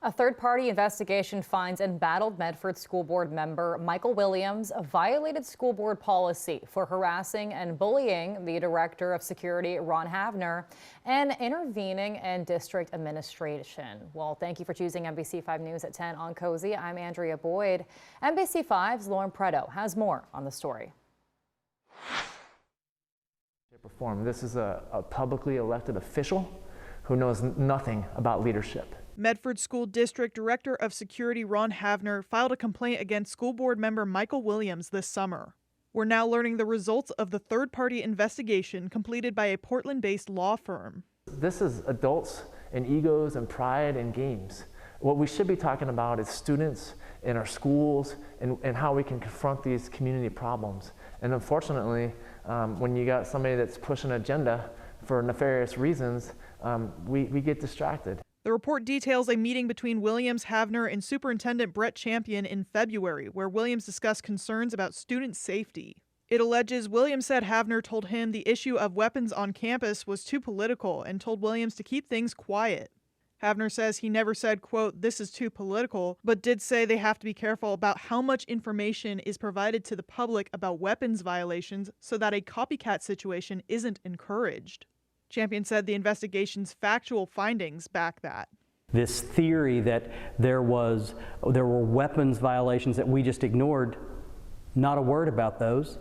A third-party investigation finds embattled Medford School Board member Michael Williams violated school board policy for harassing and bullying the Director of Security, Ron Havner, and intervening in district administration. Well, thank you for choosing NBC5 News at 10 on Cozy. I'm Andrea Boyd. NBC5's Lauren Preto has more on the story. This is a publicly elected official who knows nothing about leadership. Medford School District Director of Security Ron Havner filed a complaint against school board member Michael Williams this summer. We're now learning the results of the third-party investigation completed by a Portland-based law firm. This is adults and egos and pride and games. What we should be talking about is students in our schools and how we can confront these community problems. And unfortunately, when you got somebody that's pushing an agenda for nefarious reasons, we get distracted. The report details a meeting between Williams, Havner, and Superintendent Brett Champion in February, where Williams discussed concerns about student safety. It alleges Williams said Havner told him the issue of weapons on campus was too political and told Williams to keep things quiet. Havner says he never said, quote, "This is too political," but did say they have to be careful about how much information is provided to the public about weapons violations so that a copycat situation isn't encouraged. Champion said the investigation's factual findings back that. This theory that there were weapons violations that we just ignored, not a word about those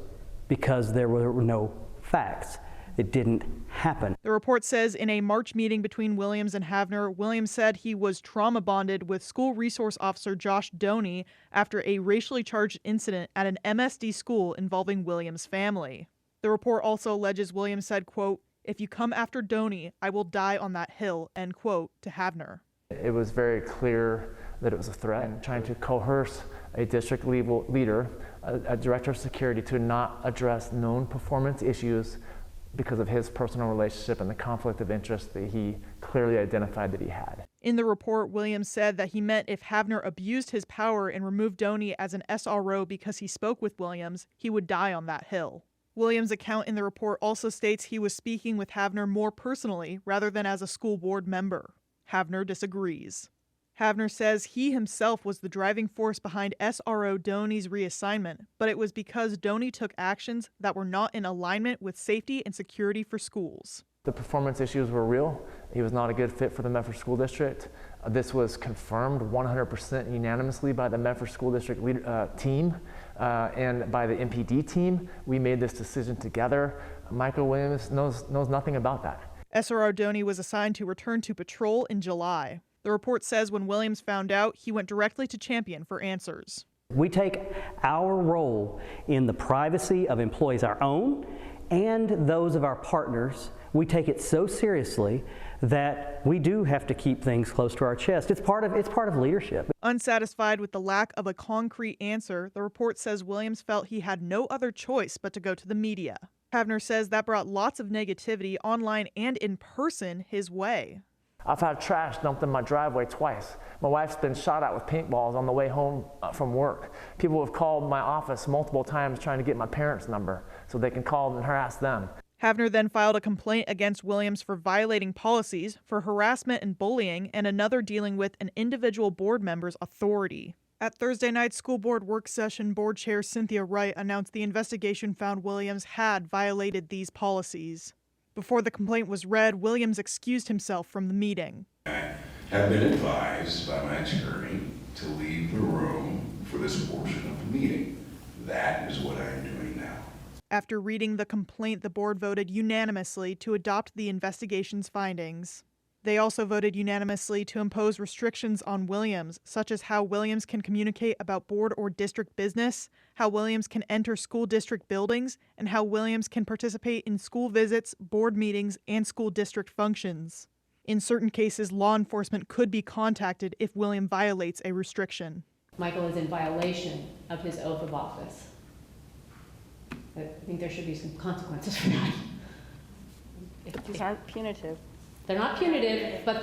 because there were no facts. It didn't happen. The report says in a March meeting between Williams and Havner, Williams said he was trauma bonded with school resource officer Josh Doney after a racially charged incident at an MSD school involving Williams' family. The report also alleges Williams said, quote, "If you come after Doney, I will die on that hill," end quote, to Havner. It was very clear that it was a threat and trying to coerce a district leader, a director of security, to not address known performance issues because of his personal relationship and the conflict of interest that he clearly identified that he had. In the report, Williams said that he meant if Havner abused his power and removed Doney as an SRO because he spoke with Williams, he would die on that hill. Williams' account in the report also states he was speaking with Havner more personally rather than as a school board member. Havner disagrees. Havner says he himself was the driving force behind SRO Doney's reassignment, but it was because Doney took actions that were not in alignment with safety and security for schools. The performance issues were real. He was not a good fit for the Medford School District. This was confirmed 100% unanimously by the Medford School District team and by the MPD team. We made this decision together. Michael Williams knows nothing about that. SRO Doney was assigned to return to patrol in July. The report says when Williams found out, he went directly to Champion for answers. We take our role in the privacy of employees, our own and those of our partners. We take it so seriously that we do have to keep things close to our chest. It's part of leadership. Unsatisfied with the lack of a concrete answer, the report says Williams felt he had no other choice but to go to the media. Havner says that brought lots of negativity online and in person his way. I've had trash dumped in my driveway twice. My wife's been shot at with paintballs on the way home from work. People have called my office multiple times trying to get my parents' number so they can call and harass them. Havner then filed a complaint against Williams for violating policies, for harassment and bullying, and another dealing with an individual board member's authority. At Thursday night's school board work session, board chair Cynthia Wright announced the investigation found Williams had violated these policies. Before the complaint was read, Williams excused himself from the meeting. I have been advised by my attorney to leave the room for this portion of the meeting. That is what I am doing now. After reading the complaint, the board voted unanimously to adopt the investigation's findings. They also voted unanimously to impose restrictions on Williams, such as how Williams can communicate about board or district business, how Williams can enter school district buildings, and how Williams can participate in school visits, board meetings, and school district functions. In certain cases, law enforcement could be contacted if William violates a restriction. Michael is in violation of his oath of office. I think there should be some consequences for that. These aren't punitive. They're not punitive, but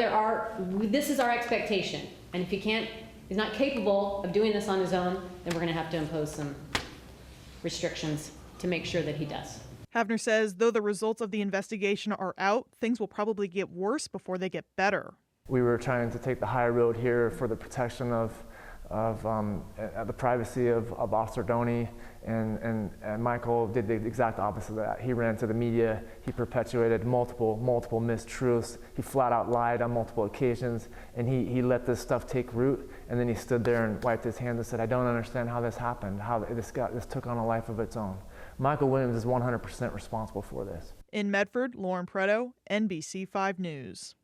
this is our expectation. And if he's not capable of doing this on his own, then we're going to have to impose some restrictions to make sure that he does. Havner says though the results of the investigation are out, things will probably get worse before they get better. We were trying to take the high road here for the protection of the privacy of Officer Doney, and Michael did the exact opposite of that. He ran to the media, he perpetuated multiple mistruths, he flat out lied on multiple occasions, and he let this stuff take root, and then he stood there and wiped his hands and said, I don't understand how this happened, how this took on a life of its own. Michael Williams is 100% responsible for this. In Medford, Lauren Preto, NBC5 News.